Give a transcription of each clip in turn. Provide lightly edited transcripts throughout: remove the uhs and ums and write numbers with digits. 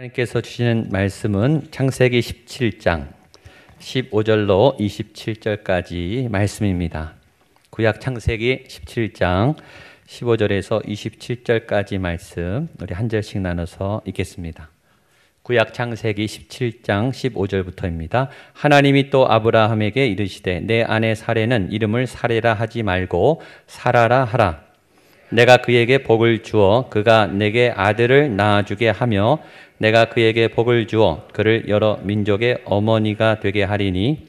하나님께서 주시는 말씀은 창세기 17장 15절로 27절까지 말씀입니다. 구약 창세기 17장 15절에서 27절까지 말씀 우리 한 절씩 나눠서 읽겠습니다. 구약 창세기 17장 15절부터입니다. 하나님이 또 아브라함에게 이르시되 내 아내 사레는 이름을 사레라 하지 말고 사라라 하라. 내가 그에게 복을 주어 그가 내게 아들을 낳아주게 하며 내가 그에게 복을 주어 그를 여러 민족의 어머니가 되게 하리니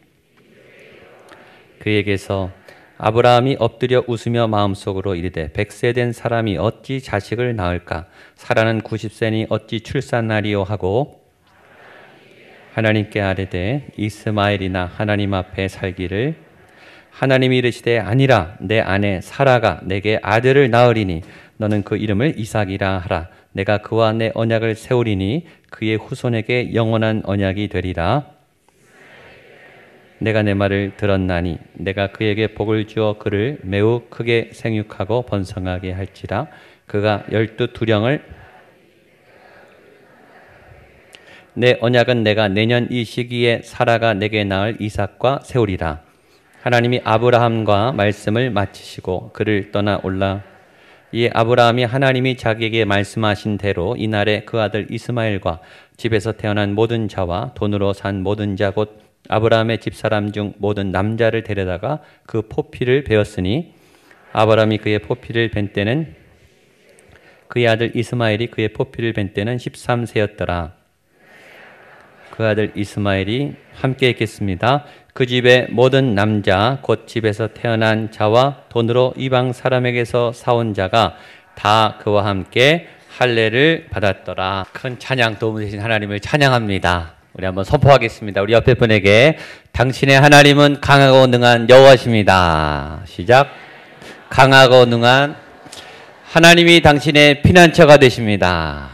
그에게서 아브라함이 엎드려 웃으며 마음속으로 이르되 100세 된 사람이 어찌 자식을 낳을까? 사라는 90세니 어찌 출산하리요 하고 하나님께 아뢰되 이스마엘이나 하나님 앞에 살기를 하나님이 이르시되 아니라 내 아내 사라가 내게 아들을 낳으리니 너는 그 이름을 이삭이라 하라. 내가 그와 내 언약을 세우리니 그의 후손에게 영원한 언약이 되리라. 내가 내 말을 들었나니 내가 그에게 복을 주어 그를 매우 크게 생육하고 번성하게 할지라. 그가 12두령을 내 언약은 내가 내년 이 시기에 사라가 내게 낳을 이삭과 세우리라. 하나님이 아브라함과 말씀을 마치시고 그를 떠나 올라 이에 아브라함이 하나님이 자기에게 말씀하신 대로 이날에 그 아들 이스마엘과 집에서 태어난 모든 자와 돈으로 산 모든 자 곧 아브라함의 집사람 중 모든 남자를 데려다가 그 포피를 베었으니 아브라함이 그의 포피를 벤 때는 그의 아들 이스마엘이 그의 포피를 벤 때는 13세였더라. 그 아들 이스마엘이 함께 있겠습니다. 그 집의 모든 남자 곧 집에서 태어난 자와 돈으로 이방 사람에게서 사온 자가 다 그와 함께 할례를 받았더라. 큰 찬양 도움 되신 하나님을 찬양합니다. 우리 한번 선포하겠습니다. 우리 옆에 분에게 당신의 하나님은 강하고 능한 여호와십니다. 시작. 강하고 능한 하나님이 당신의 피난처가 되십니다.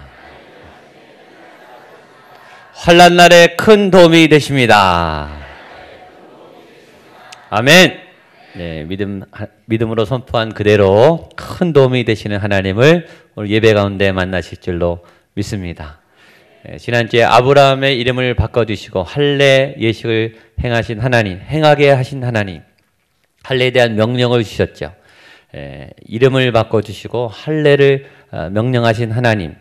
환난 날에 큰 도움이 되십니다. 아멘. 네, 믿음으로 선포한 그대로 큰 도움이 되시는 하나님을 오늘 예배 가운데 만나실 줄로 믿습니다. 네, 지난주에 아브라함의 이름을 바꿔주시고 할례 예식을 행하신 하나님, 행하게 하신 하나님, 할례에 대한 명령을 주셨죠. 이름을 바꿔주시고 할례를 명령하신 하나님,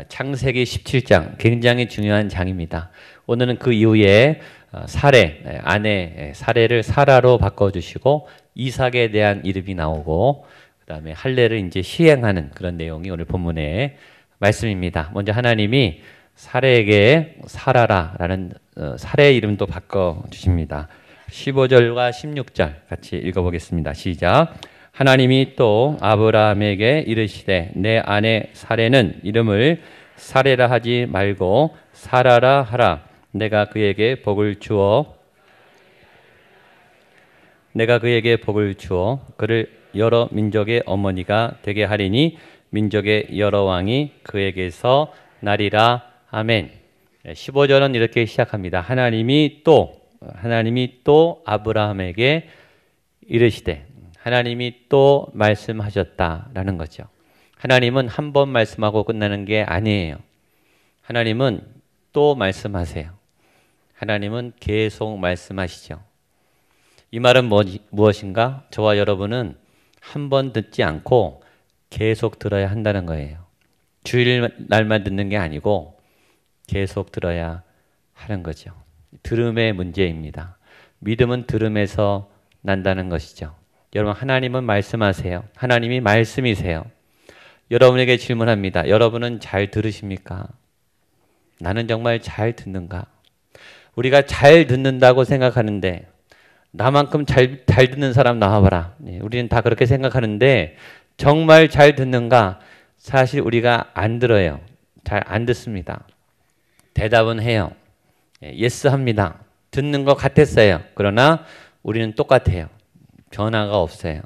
창세기 17장 굉장히 중요한 장입니다. 오늘은 그 이후에 사레, 아내 사레를 사라로 바꿔주시고 이삭에 대한 이름이 나오고 그 다음에 할례를 이제 시행하는 그런 내용이 오늘 본문의 말씀입니다. 먼저 하나님이 사레에게 사라라는 사레의 이름도 바꿔주십니다. 15절과 16절 같이 읽어보겠습니다. 시작. 하나님이 또 아브라함에게 이르시되 내 아내 사레는 이름을 사레라 하지 말고 사라라 하라. 내가 그에게 복을 주어 그를 여러 민족의 어머니가 되게 하리니 민족의 여러 왕이 그에게서 나리라. 아멘. 15절은 이렇게 시작합니다. 하나님이 또 아브라함에게 이르시되 하나님이 또 말씀하셨다라는 거죠. 하나님은 한 번 말씀하고 끝나는 게 아니에요. 하나님은 또 말씀하세요. 하나님은 계속 말씀하시죠. 이 말은 무엇인가? 저와 여러분은 한 번 듣지 않고 계속 들어야 한다는 거예요. 주일날만 듣는 게 아니고 계속 들어야 하는 거죠. 들음의 문제입니다. 믿음은 들음에서 난다는 것이죠. 여러분, 하나님은 말씀하세요. 하나님이 말씀이세요. 여러분에게 질문합니다. 여러분은 잘 들으십니까? 나는 정말 잘 듣는가? 우리가 잘 듣는다고 생각하는데 나만큼 잘 듣는 사람 나와봐라. 우리는 다 그렇게 생각하는데 정말 잘 듣는가? 사실 우리가 안 들어요. 잘 안 듣습니다. 대답은 해요. 예스 합니다. 듣는 것 같았어요. 그러나 우리는 똑같아요. 변화가 없어요.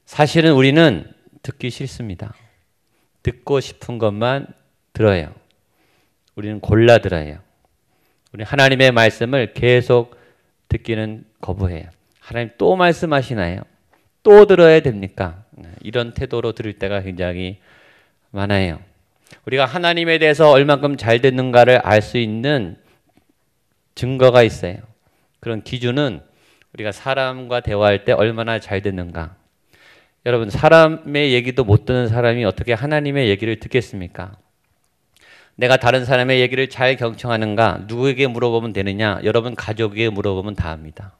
사실은 우리는 듣기 싫습니다. 듣고 싶은 것만 들어요. 우리는 골라 들어요. 우리 하나님의 말씀을 계속 듣기는 거부해요. 하나님 또 말씀하시나요? 또 들어야 됩니까? 이런 태도로 들을 때가 굉장히 많아요. 우리가 하나님에 대해서 얼만큼 잘 듣는가를 알 수 있는 증거가 있어요. 그런 기준은 우리가 사람과 대화할 때 얼마나 잘 듣는가. 여러분, 사람의 얘기도 못 듣는 사람이 어떻게 하나님의 얘기를 듣겠습니까? 내가 다른 사람의 얘기를 잘 경청하는가? 누구에게 물어보면 되느냐? 여러분 가족에게 물어보면 다 합니다.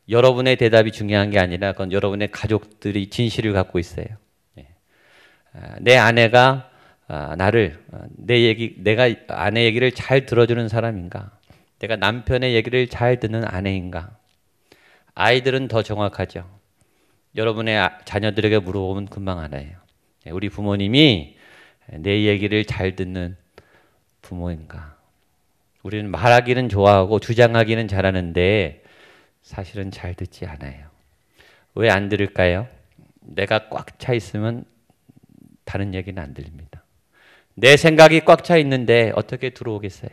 여러분의 대답이 중요한 게 아니라 그건 여러분의 가족들이 진실을 갖고 있어요. 내 아내가 내가 아내 얘기를 잘 들어주는 사람인가? 내가 남편의 얘기를 잘 듣는 아내인가? 아이들은 더 정확하죠. 여러분의 자녀들에게 물어보면 금방 알아요. 우리 부모님이 내 얘기를 잘 듣는 부모인가? 우리는 말하기는 좋아하고 주장하기는 잘하는데 사실은 잘 듣지 않아요. 왜 안 들을까요? 내가 꽉 차 있으면 다른 얘기는 안 들립니다. 내 생각이 꽉 차 있는데 어떻게 들어오겠어요?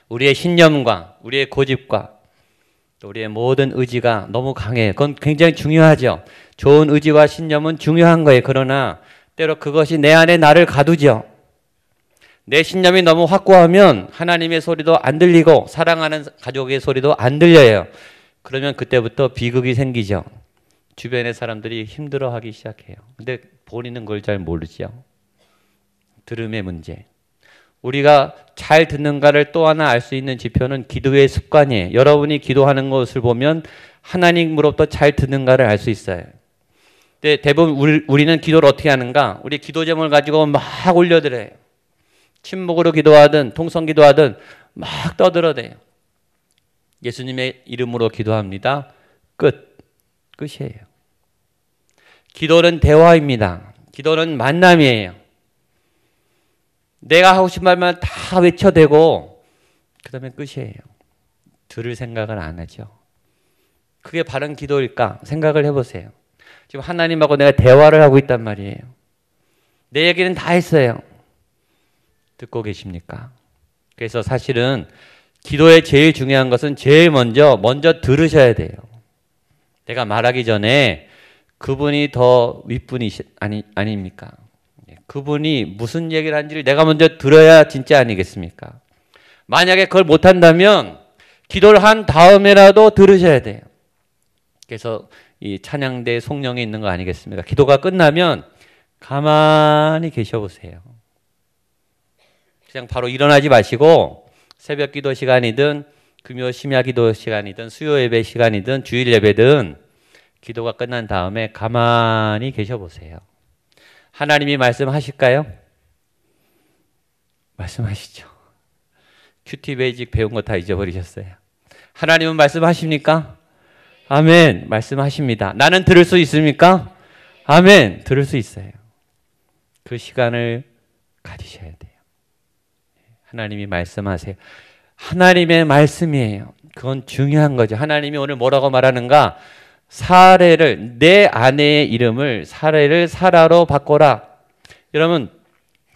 우리의 신념과 우리의 고집과 또 우리의 모든 의지가 너무 강해요. 그건 굉장히 중요하죠. 좋은 의지와 신념은 중요한 거예요. 그러나 때로 그것이 내 안에 나를 가두죠. 내 신념이 너무 확고하면 하나님의 소리도 안 들리고 사랑하는 가족의 소리도 안 들려요. 그러면 그때부터 비극이 생기죠. 주변의 사람들이 힘들어하기 시작해요. 근데 본인은 그걸 잘 모르죠. 들음의 문제. 우리가 잘 듣는가를 또 하나 알 수 있는 지표는 기도의 습관이에요. 여러분이 기도하는 것을 보면 하나님으로부터 잘 듣는가를 알 수 있어요. 근데 대부분 우리는 기도를 어떻게 하는가? 우리 기도 제목을 가지고 막 올려드려요. 침묵으로 기도하든 통성 기도하든 막 떠들어대요. 예수님의 이름으로 기도합니다. 끝이에요. 기도는 대화입니다. 기도는 만남이에요. 내가 하고 싶은 말만 다 외쳐대고 그 다음에 끝이에요. 들을 생각을 안 하죠. 그게 바른 기도일까? 생각을 해보세요. 지금 하나님하고 내가 대화를 하고 있단 말이에요. 내 얘기는 다 했어요. 듣고 계십니까? 그래서 사실은 기도의 제일 중요한 것은 제일 먼저 들으셔야 돼요. 내가 말하기 전에 그분이 더 아닙니까? 그분이 무슨 얘기를 하는지를 내가 먼저 들어야 진짜 아니겠습니까? 만약에 그걸 못한다면 기도를 한 다음에라도 들으셔야 돼요. 그래서 이 찬양대 송령에 있는 거 아니겠습니까? 기도가 끝나면 가만히 계셔보세요. 그냥 바로 일어나지 마시고 새벽 기도 시간이든 금요 심야 기도 시간이든 수요 예배 시간이든 주일 예배든 기도가 끝난 다음에 가만히 계셔보세요. 하나님이 말씀하실까요? 말씀하시죠. 큐티 베이직 배운 거 다 잊어버리셨어요. 하나님은 말씀하십니까? 아멘. 말씀하십니다. 나는 들을 수 있습니까? 아멘. 들을 수 있어요. 그 시간을 가지셔야 돼요. 하나님이 말씀하세요. 하나님의 말씀이에요. 그건 중요한 거죠. 하나님이 오늘 뭐라고 말하는가? 사례를, 내 아내의 이름을 사례를 사라로 바꿔라. 여러분,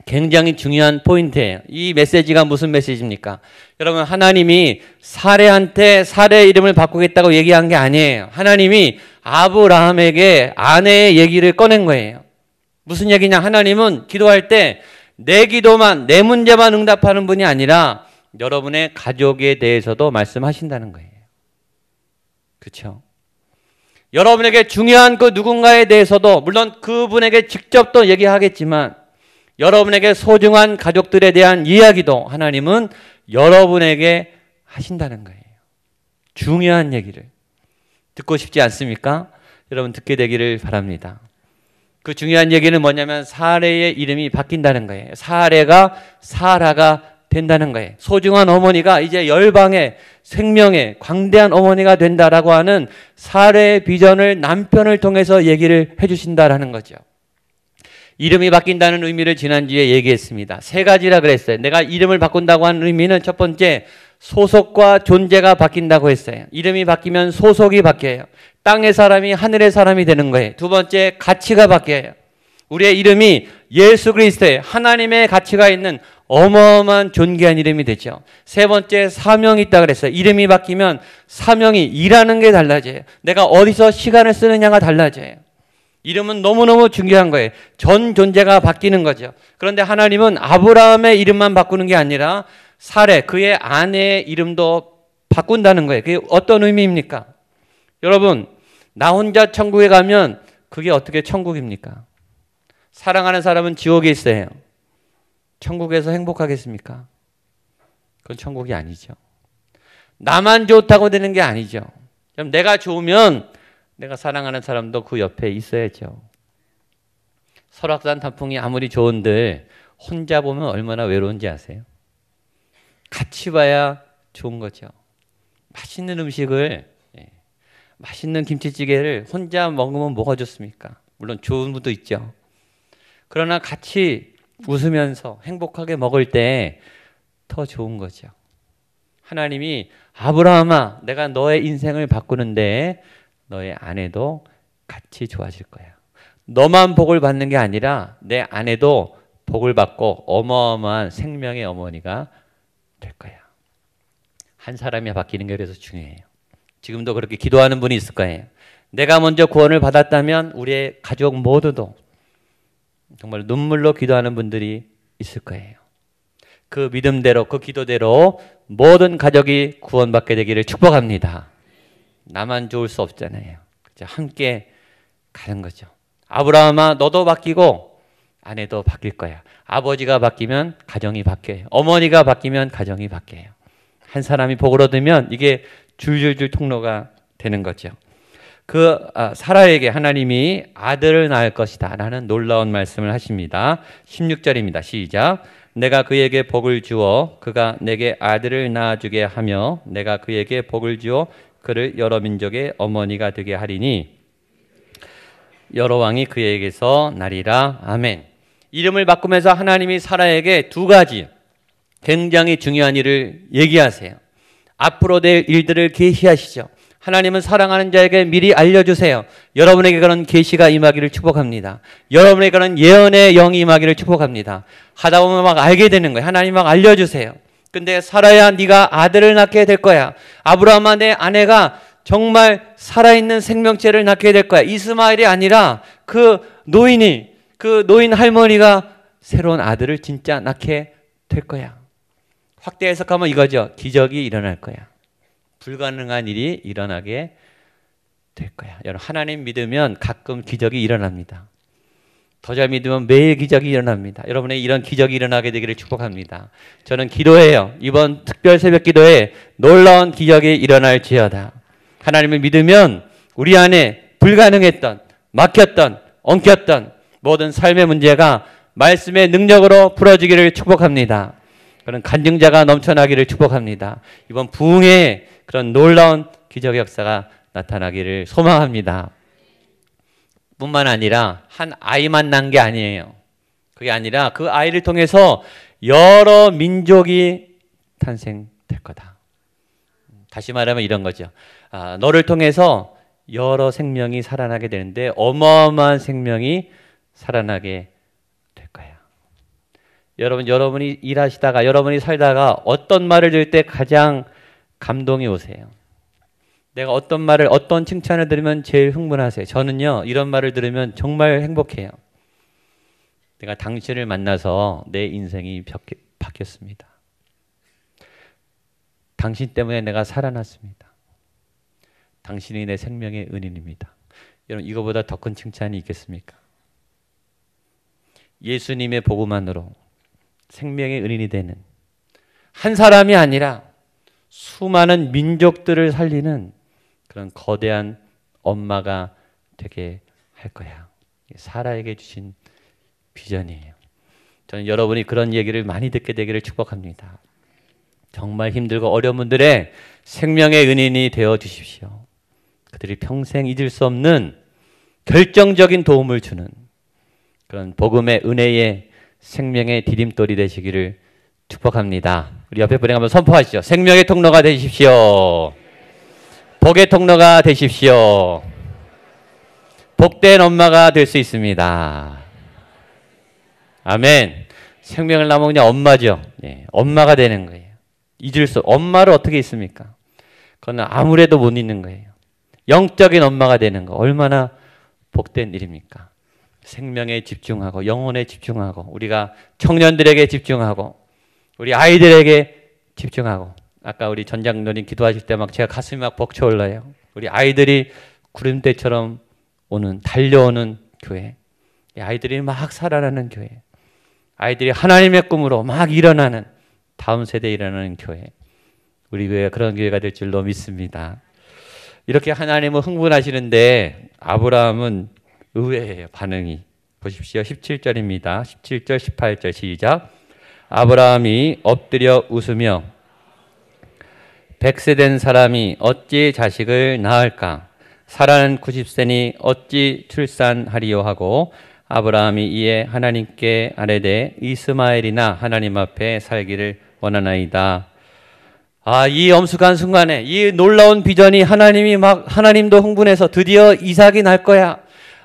굉장히 중요한 포인트예요. 이 메시지가 무슨 메시지입니까? 여러분, 하나님이 사례한테 사례의 이름을 바꾸겠다고 얘기한 게 아니에요. 하나님이 아브라함에게 아내의 얘기를 꺼낸 거예요. 무슨 얘기냐? 하나님은 기도할 때 내 기도만, 내 문제만 응답하는 분이 아니라 여러분의 가족에 대해서도 말씀하신다는 거예요. 그렇죠? 여러분에게 중요한 그 누군가에 대해서도 물론 그분에게 직접 또 얘기하겠지만 여러분에게 소중한 가족들에 대한 이야기도 하나님은 여러분에게 하신다는 거예요. 중요한 얘기를 듣고 싶지 않습니까? 여러분 듣게 되기를 바랍니다. 그 중요한 얘기는 뭐냐면 사례의 이름이 바뀐다는 거예요. 사례가 사라가 된다는 거예요. 소중한 어머니가 이제 열방의 생명의 광대한 어머니가 된다라고 하는 사례의 비전을 남편을 통해서 얘기를 해주신다라는 거죠. 이름이 바뀐다는 의미를 지난주에 얘기했습니다. 세 가지라 그랬어요. 내가 이름을 바꾼다고 하는 의미는 첫 번째, 소속과 존재가 바뀐다고 했어요. 이름이 바뀌면 소속이 바뀌어요. 땅의 사람이 하늘의 사람이 되는 거예요. 두 번째, 가치가 바뀌어요. 우리의 이름이 예수 그리스도의 하나님의 가치가 있는 어마어마한 존귀한 이름이 되죠. 세 번째, 사명이 있다 그랬어요. 이름이 바뀌면 사명이 일하는 게 달라져요. 내가 어디서 시간을 쓰느냐가 달라져요. 이름은 너무너무 중요한 거예요. 전 존재가 바뀌는 거죠. 그런데 하나님은 아브라함의 이름만 바꾸는 게 아니라 사레, 그의 아내의 이름도 바꾼다는 거예요. 그게 어떤 의미입니까? 여러분, 나 혼자 천국에 가면 그게 어떻게 천국입니까? 사랑하는 사람은 지옥에 있어요. 천국에서 행복하겠습니까? 그건 천국이 아니죠. 나만 좋다고 되는 게 아니죠. 그럼 내가 좋으면 내가 사랑하는 사람도 그 옆에 있어야죠. 설악산 단풍이 아무리 좋은들 혼자 보면 얼마나 외로운지 아세요? 같이 봐야 좋은 거죠. 맛있는 음식을, 맛있는 김치찌개를 혼자 먹으면 뭐가 좋습니까? 물론 좋은 분도 있죠. 그러나 같이 웃으면서 행복하게 먹을 때 더 좋은 거죠. 하나님이 아브라함아, 내가 너의 인생을 바꾸는데 너의 아내도 같이 좋아질 거야. 너만 복을 받는 게 아니라 내 아내도 복을 받고 어마어마한 생명의 어머니가 될 거야. 한 사람이 바뀌는 게 그래서 중요해요. 지금도 그렇게 기도하는 분이 있을 거예요. 내가 먼저 구원을 받았다면 우리의 가족 모두도 정말 눈물로 기도하는 분들이 있을 거예요. 그 믿음대로, 그 기도대로 모든 가족이 구원받게 되기를 축복합니다. 나만 좋을 수 없잖아요. 그렇죠? 함께 가는 거죠. 아브라함아, 너도 바뀌고 아내도 바뀔 거야. 아버지가 바뀌면 가정이 바뀌어요. 어머니가 바뀌면 가정이 바뀌어요. 한 사람이 복을 얻으면 이게 줄줄줄 통로가 되는 거죠. 사라에게 하나님이 아들을 낳을 것이다 라는 놀라운 말씀을 하십니다. 16절입니다. 시작. 내가 그에게 복을 주어 그가 내게 아들을 낳아주게 하며 내가 그에게 복을 주어 그를 여러 민족의 어머니가 되게 하리니 여러 왕이 그에게서 나리라. 아멘. 이름을 바꾸면서 하나님이 사라에게 두 가지 굉장히 중요한 일을 얘기하세요. 앞으로 될 일들을 계시하시죠. 하나님은 사랑하는 자에게 미리 알려주세요. 여러분에게 그런 계시가 임하기를 축복합니다. 여러분에게 그런 예언의 영이 임하기를 축복합니다. 하다 보면 막 알게 되는 거예요. 하나님 막 알려주세요. 근데 사라야, 네가 아들을 낳게 될 거야. 아브라함아, 내 아내가 정말 살아있는 생명체를 낳게 될 거야. 이스마엘이 아니라 그 노인 할머니가 새로운 아들을 진짜 낳게 될 거야. 확대 해석하면 이거죠. 기적이 일어날 거야. 불가능한 일이 일어나게 될 거야. 여러분, 하나님 믿으면 가끔 기적이 일어납니다. 더 잘 믿으면 매일 기적이 일어납니다. 여러분의 이런 기적이 일어나게 되기를 축복합니다. 저는 기도해요. 이번 특별 새벽 기도에 놀라운 기적이 일어날지어다. 하나님을 믿으면 우리 안에 불가능했던, 막혔던, 엉켰던 모든 삶의 문제가 말씀의 능력으로 풀어지기를 축복합니다. 그런 간증자가 넘쳐나기를 축복합니다. 이번 부흥에 그런 놀라운 기적 역사가 나타나기를 소망합니다. 뿐만 아니라 한 아이만 낳은 게 아니에요. 그게 아니라 그 아이를 통해서 여러 민족이 탄생될 거다. 다시 말하면 이런 거죠. 너를 통해서 여러 생명이 살아나게 되는데 어마어마한 생명이 살아나게 될 거야. 여러분이 일하시다가, 여러분이 살다가 어떤 말을 들을 때 가장 감동이 오세요? 내가 어떤 말을, 어떤 칭찬을 들으면 제일 흥분하세요? 저는요, 이런 말을 들으면 정말 행복해요. 내가 당신을 만나서 내 인생이 바뀌었습니다. 당신 때문에 내가 살아났습니다. 당신이 내 생명의 은인입니다. 여러분, 이거보다 더 큰 칭찬이 있겠습니까? 예수님의 복음만으로 생명의 은인이 되는 한 사람이 아니라 수많은 민족들을 살리는 그런 거대한 엄마가 되게 할 거야. 사라에게 주신 비전이에요. 저는 여러분이 그런 얘기를 많이 듣게 되기를 축복합니다. 정말 힘들고 어려운 분들의 생명의 은인이 되어 주십시오. 그들이 평생 잊을 수 없는 결정적인 도움을 주는 그런 복음의 은혜의 생명의 디딤돌이 되시기를 축복합니다. 우리 옆에 분에게 한번 선포하시죠. 생명의 통로가 되십시오. 복의 통로가 되십시오. 복된 엄마가 될 수 있습니다. 아멘. 생명을 나누면 그냥 엄마죠. 네, 엄마가 되는 거예요. 잊을 수, 엄마를 어떻게 있습니까? 그건 아무래도 못 잊는 거예요. 영적인 엄마가 되는 거 얼마나 복된 일입니까? 생명에 집중하고 영혼에 집중하고 우리가 청년들에게 집중하고 우리 아이들에게 집중하고 아까 우리 전장로님 기도하실 때 막 제가 가슴이 막 벅차올라요. 우리 아이들이 구름대처럼 오는 달려오는 교회, 아이들이 막 살아나는 교회, 아이들이 하나님의 꿈으로 막 일어나는 다음 세대에 일어나는 교회, 우리 교회가 그런 교회가 될 줄로 믿습니다. 이렇게 하나님은 흥분하시는데 아브라함은 의외예요. 반응이. 보십시오. 17절입니다. 17절 18절 시작. 아브라함이 엎드려 웃으며 100세 된 사람이 어찌 자식을 낳을까? 사라는 90세니 어찌 출산하리요 하고 아브라함이 이에 하나님께 아뢰되 이스마엘이나 하나님 앞에 살기를 원하나이다. 이 엄숙한 순간에 이 놀라운 비전이 하나님도 흥분해서 드디어 이삭이 날 거야.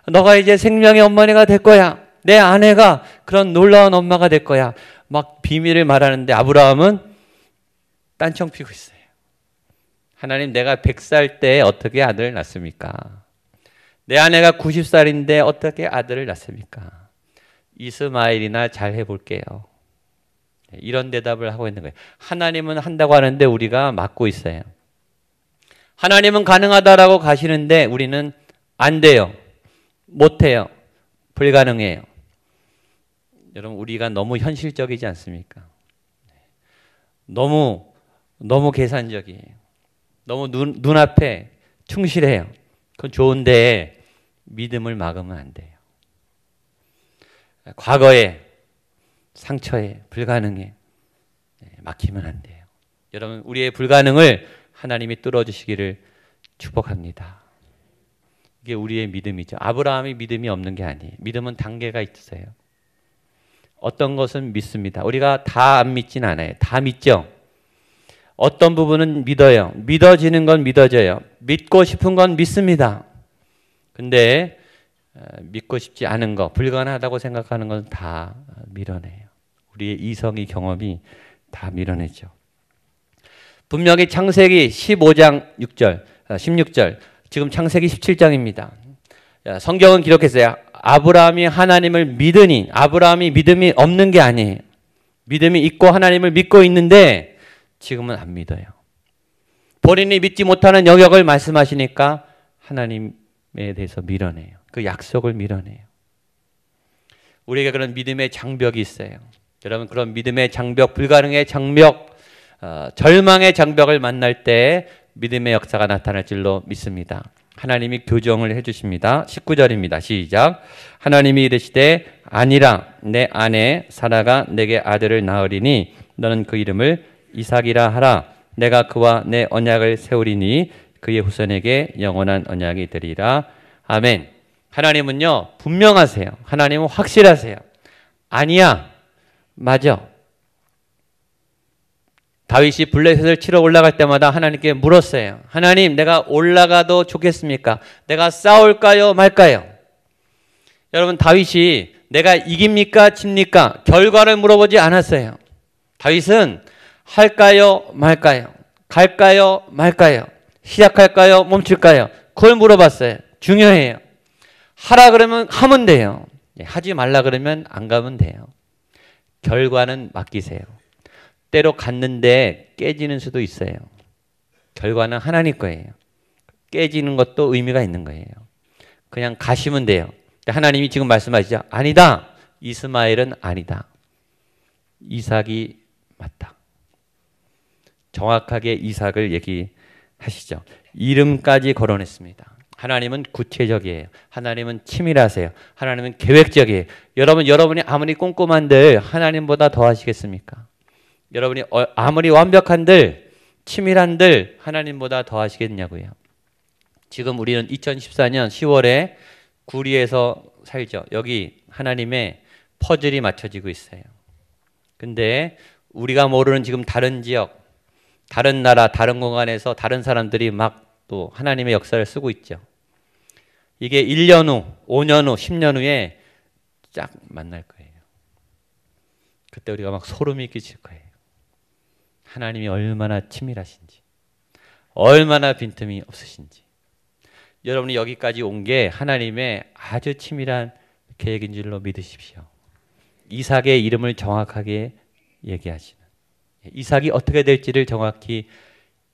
너가 이제 생명의 어머니가 될 거야. 내 아내가 그런 놀라운 엄마가 될 거야. 막 비밀을 말하는데 아브라함은 딴청 피고 있어요. 하나님, 내가 100살 때 어떻게 아들을 낳습니까? 내 아내가 90살인데 어떻게 아들을 낳습니까? 이스마엘이나 잘 해볼게요. 이런 대답을 하고 있는 거예요. 하나님은 한다고 하는데 우리가 막고 있어요. 하나님은 가능하다라고 가시는데 우리는 안 돼요. 못해요. 불가능해요. 여러분, 우리가 너무 현실적이지 않습니까? 너무 계산적이에요. 너무 눈앞에 충실해요. 그건 좋은데 믿음을 막으면 안 돼요. 과거에, 상처에, 불가능에 막히면 안 돼요. 여러분, 우리의 불가능을 하나님이 뚫어주시기를 축복합니다. 이게 우리의 믿음이죠. 아브라함이 믿음이 없는 게 아니에요. 믿음은 단계가 있어요. 어떤 것은 믿습니다. 우리가 다 안 믿진 않아요. 다 믿죠. 어떤 부분은 믿어요. 믿어지는 건 믿어져요. 믿고 싶은 건 믿습니다. 근데 믿고 싶지 않은 거, 불가능하다고 생각하는 건 다 밀어내요. 우리의 이성의 경험이 다 밀어내죠. 분명히 창세기 15장 6절, 16절, 지금 창세기 17장입니다. 성경은 기록했어요. 아브라함이 하나님을 믿으니, 아브라함이 믿음이 없는 게 아니에요. 믿음이 있고 하나님을 믿고 있는데 지금은 안 믿어요. 본인이 믿지 못하는 영역을 말씀하시니까 하나님에 대해서 밀어내요. 그 약속을 밀어내요. 우리에게 그런 믿음의 장벽이 있어요. 여러분, 그런 믿음의 장벽, 불가능의 장벽, 절망의 장벽을 만날 때 믿음의 역사가 나타날 줄로 믿습니다. 하나님이 교정을 해주십니다. 19절입니다. 시작. 하나님이 이르시되 아니라 내 아내 사라가 내게 아들을 낳으리니 너는 그 이름을 이삭이라 하라. 내가 그와 내 언약을 세우리니 그의 후손에게 영원한 언약이 되리라. 아멘. 하나님은요 분명하세요. 하나님은 확실하세요. 아니야. 맞아. 다윗이 블레셋을 치러 올라갈 때마다 하나님께 물었어요. 하나님, 내가 올라가도 좋겠습니까? 내가 싸울까요 말까요? 여러분, 다윗이 내가 이깁니까 집니까? 결과를 물어보지 않았어요. 다윗은 할까요 말까요? 갈까요 말까요? 시작할까요 멈출까요? 그걸 물어봤어요. 중요해요. 하라 그러면 하면 돼요. 하지 말라 그러면 안 가면 돼요. 결과는 맡기세요. 때로 갔는데 깨지는 수도 있어요. 결과는 하나님 거예요. 깨지는 것도 의미가 있는 거예요. 그냥 가시면 돼요. 하나님이 지금 말씀하시죠. 아니다. 이스마엘은 아니다. 이삭이 맞다. 정확하게 이삭을 얘기하시죠. 이름까지 거론했습니다. 하나님은 구체적이에요. 하나님은 치밀하세요. 하나님은 계획적이에요. 여러분이 아무리 꼼꼼한들 하나님보다 더 하시겠습니까? 여러분이 아무리 완벽한들, 치밀한들 하나님보다 더 하시겠냐고요. 지금 우리는 2014년 10월에 구리에서 살죠. 여기 하나님의 퍼즐이 맞춰지고 있어요. 근데 우리가 모르는 지금 다른 지역, 다른 나라, 다른 공간에서 다른 사람들이 막 또 하나님의 역사를 쓰고 있죠. 이게 1년 후, 5년 후, 10년 후에 쫙 만날 거예요. 그때 우리가 막 소름이 끼칠 거예요. 하나님이 얼마나 치밀하신지, 얼마나 빈틈이 없으신지. 여러분이 여기까지 온 게 하나님의 아주 치밀한 계획인 줄로 믿으십시오. 이삭의 이름을 정확하게 얘기하시는, 이삭이 어떻게 될지를 정확히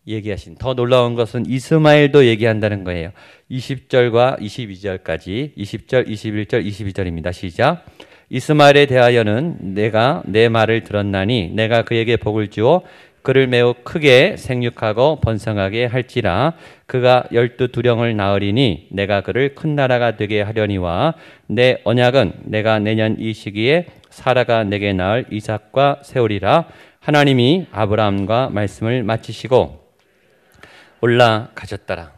얘기하신, 더 놀라운 것은 이스마엘도 얘기한다는 거예요. 20절과 22절까지, 20절, 21절, 22절입니다. 시작. 이스마엘에 대하여는 내가 내 말을 들었나니 내가 그에게 복을 주어 그를 매우 크게 생육하고 번성하게 할지라. 그가 12두령을 낳으리니 내가 그를 큰 나라가 되게 하려니와 내 언약은 내가 내년 이 시기에 사라가 내게 낳을 이삭과 세우리라. 하나님이 아브라함과 말씀을 마치시고 올라가셨더라.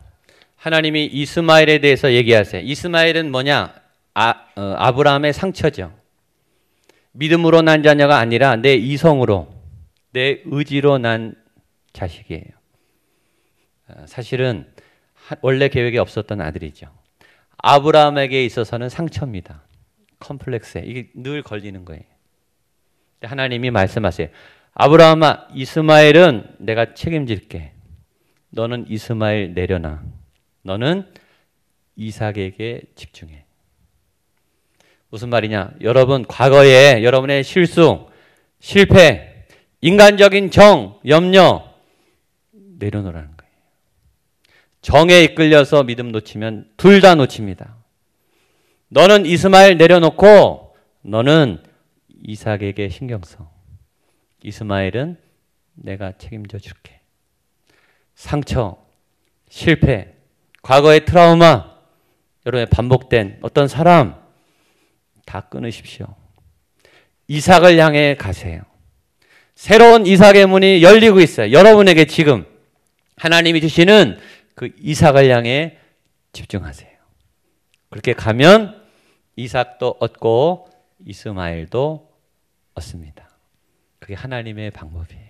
하나님이 이스마엘에 대해서 얘기하세요. 이스마엘은 뭐냐? 아브라함의 상처죠. 믿음으로 난 자녀가 아니라 내 이성으로, 내 의지로 난 자식이에요. 사실은 원래 계획에 없었던 아들이죠. 아브라함에게 있어서는 상처입니다. 컴플렉스에. 이게 늘 걸리는 거예요. 하나님이 말씀하세요. 아브라함아, 이스마엘은 내가 책임질게. 너는 이스마엘 내려놔. 너는 이삭에게 집중해. 무슨 말이냐? 여러분, 과거에 여러분의 실수, 실패, 인간적인 정, 염려 내려놓으라는 거예요. 정에 이끌려서 믿음 놓치면 둘 다 놓칩니다. 너는 이스마엘 내려놓고 너는 이삭에게 신경 써. 이스마엘은 내가 책임져 줄게. 상처, 실패, 과거의 트라우마, 여러분의 반복된 어떤 사람 다 끊으십시오. 이삭을 향해 가세요. 새로운 이삭의 문이 열리고 있어요. 여러분에게 지금 하나님이 주시는 그 이삭을 향해 집중하세요. 그렇게 가면 이삭도 얻고 이스마엘도 얻습니다. 그게 하나님의 방법이에요.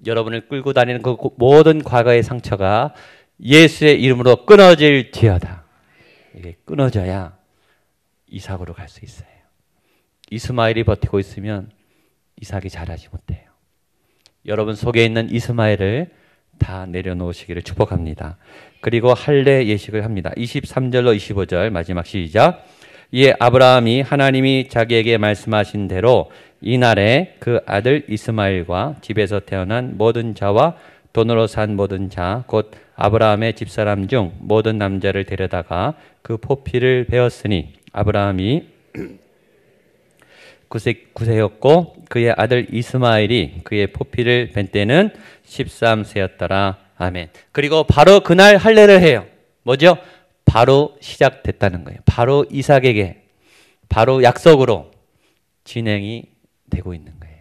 여러분을 끌고 다니는 그 모든 과거의 상처가 예수의 이름으로 끊어질지어다. 이게 끊어져야 이삭으로 갈 수 있어요. 이스마엘이 버티고 있으면 이삭이 자라지 못해요. 여러분 속에 있는 이스마엘을 다 내려놓으시기를 축복합니다. 그리고 할례 예식을 합니다. 23절로 25절 마지막 시작. 이에 아브라함이 하나님이 자기에게 말씀하신 대로 이날에 그 아들 이스마엘과 집에서 태어난 모든 자와 돈으로 산 모든 자 곧 아브라함의 집사람 중 모든 남자를 데려다가 그 포피를 베었으니 아브라함이 9세였고 그의 아들 이스마엘이 그의 포피를 벤 때는 13세였더라. 아멘. 그리고 바로 그날 할례를 해요. 뭐죠? 바로 시작됐다는 거예요. 바로 이삭에게 바로 약속으로 진행이 되고 있는 거예요.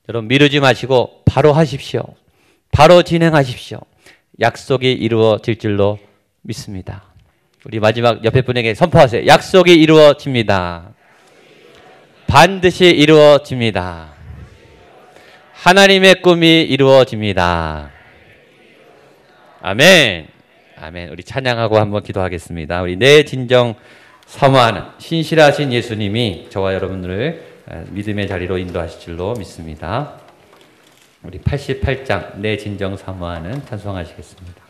여러분 미루지 마시고 바로 하십시오. 바로 진행하십시오. 약속이 이루어질 줄로 믿습니다. 우리 마지막 옆에 분에게 선포하세요. 약속이 이루어집니다. 반드시 이루어집니다. 하나님의 꿈이 이루어집니다. 아멘. 아멘. 우리 찬양하고 한번 기도하겠습니다. 우리 내 진정 사모하는 신실하신 예수님이 저와 여러분들을 믿음의 자리로 인도하실 줄로 믿습니다. 우리 88장 내 진정 사모하는 찬송하시겠습니다.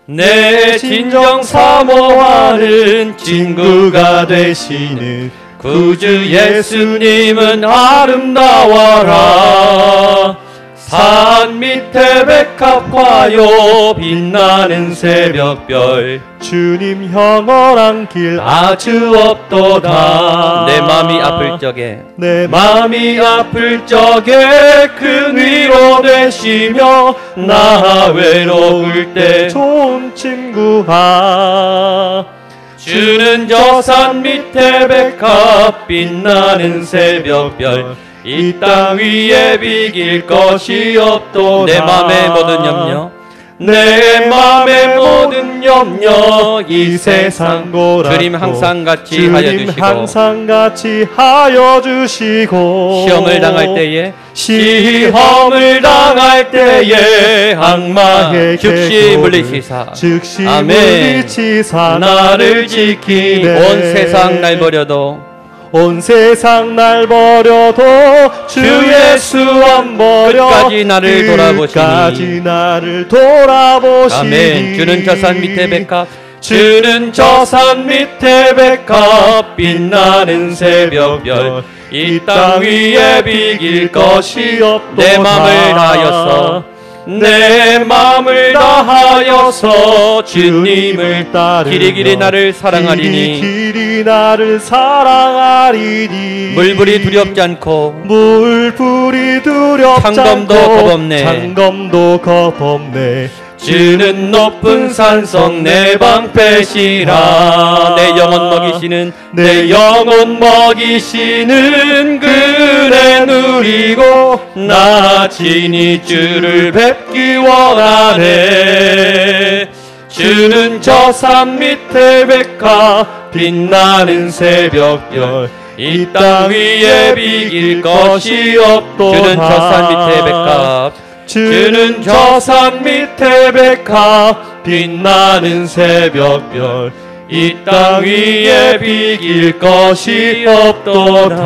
내 진정 사모하는 친구가 되시는 구주 예수님은 아름다워라. 산 밑에 백합화요 빛나는 새벽별 주님 형어랑 길 아주 없도다. 내 마음이 아플 적에 내 마음이 아플 적에 큰 위로 되시며 나 외로울 때 좋은 친구하. 주는 저 산 밑에 백합 빛나는 새벽별 이 땅 위에 비길 것이 없도다. 내 맘의 모든 염려 내 맘의 모든 염려 이 세상 고라 주님 항상 같이 하여 주시고 항상 같이 하여 주시고 시험을 당할 때에 시험을 당할 때에 악마의 즉시 물리치사 즉시 아멘. 물리치사 나를 지키네. 온 세상 날 버려도 온 세상 날 버려도 주 예수 안 버려 끝까지 나를 돌아보시니 끝까지 나를 돌아보시니 아멘. 주는 저 산 밑에 백합 주는 저 산 밑에 백합 빛나는 새벽별 이 땅 위에 비길 것이 없도다 내 맘을 다하여서 내 맘을 다하여서 주님을 따르며 길이 나를 사랑하리니 길이 나를 사랑하리니 물불이 두렵지 않고 물불이 두렵지 창검도 않고 겁없네. 창검도 겁없네 주는 높은 산성 내 방패시라 내 영혼 먹이시는 내 영혼 먹이시는 그네 누리고 나 친히 주를 뵙기 원하네 주는 저 산 밑에 백합 빛나는 새벽별 이 땅 위에 비길 것이 없도다 주는 저 산 밑에 백합 주는 저 산 밑에 백합 빛나는 새벽별 이 땅 위에 비길 것이 없도다